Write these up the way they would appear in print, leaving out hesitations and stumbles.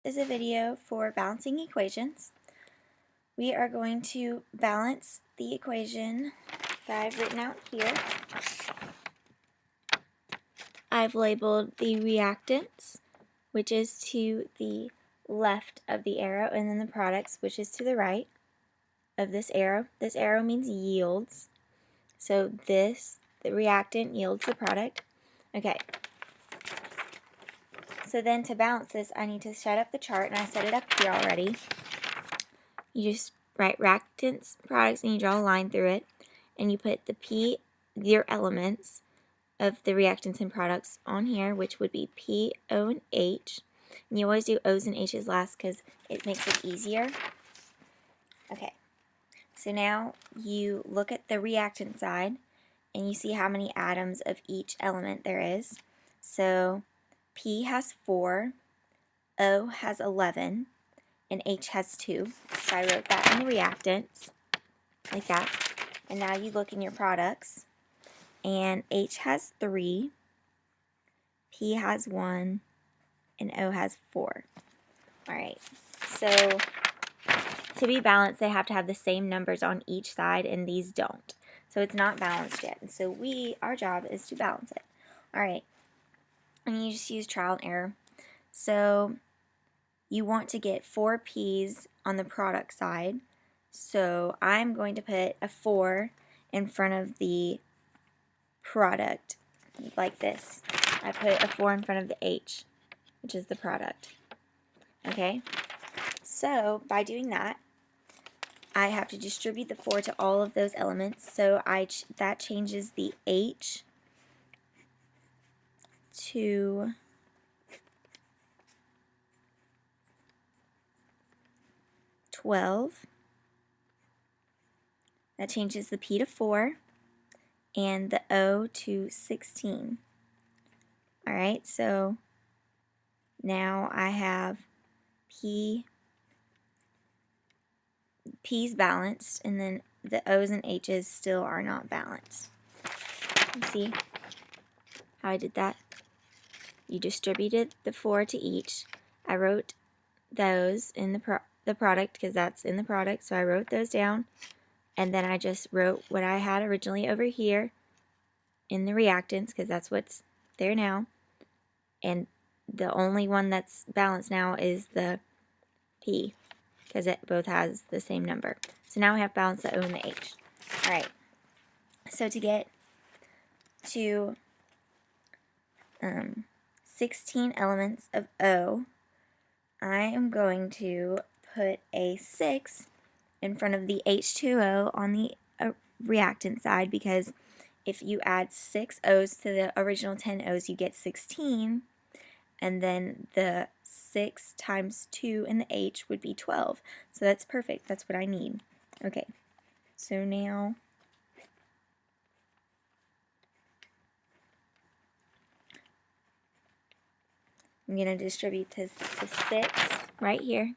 is a video for balancing equations. We are going to balance the equation that I've written out here. I've labeled the reactants, which is to the left of the arrow, and then the products, which is to the right of this arrow. This arrow means yields. So the reactant yields the product. Okay. So then to balance this, I need to set up the chart, and I set it up here already. You just write reactants, products, and you draw a line through it, and you put the P, your elements of the reactants and products on here, which would be P, O, and H. And you always do O's and H's last because it makes it easier. Okay, so now you look at the reactant side, and you see how many atoms of each element there is. So P has 4, O has 11, and H has 2. So I wrote that in the reactants, like that. And now you look in your products, and H has 3, P has 1, and O has 4. Alright, so to be balanced, they have to have the same numbers on each side, and these don't. So it's not balanced yet. And so our job is to balance it. Alright, and you just use trial and error. So you want to get 4 P's on the product side. So I'm going to put a 4 in front of the product, like this. I put a 4 in front of the H, which is the product. Okay? So by doing that, I have to distribute the 4 to all of those elements. So that changes the H to 12. That changes the P to 4 and the O to 16. Alright, so now I have P's balanced, and then the O's and H's still are not balanced. You see how I did that? You distributed the 4 to each. I wrote those in the product because that's in the product, so I wrote those down, and then I just wrote what I had originally over here in the reactants because that's what's there now, and the only one that's balanced now is the P because it both has the same number. So now I have balanced the O and the H. Alright, so to get to 16 elements of O, I am going to put a 6 in front of the H2O on the reactant side, because if you add 6 O's to the original 10 O's, you get 16, and then the 6 times 2 in the H would be 12. So that's perfect. That's what I need. Okay, so now I'm going to distribute the 6 right here.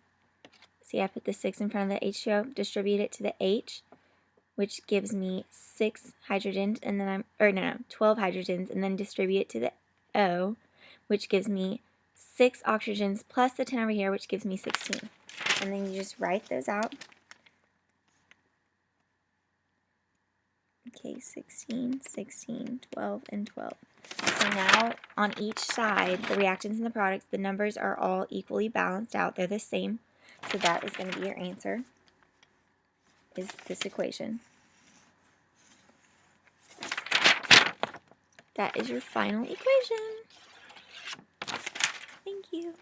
See, I put the 6 in front of the H2O, distribute it to the H, which gives me 6 hydrogens, and then 12 hydrogens, and then distribute it to the O, which gives me 6 oxygens plus the 10 over here, which gives me 16. And then you just write those out. Okay, 16, 16, 12, and 12. So now on each side, the reactants and the products, the numbers are all equally balanced out. They're the same. So that is going to be your answer, is this equation. That is your final equation. Thank you.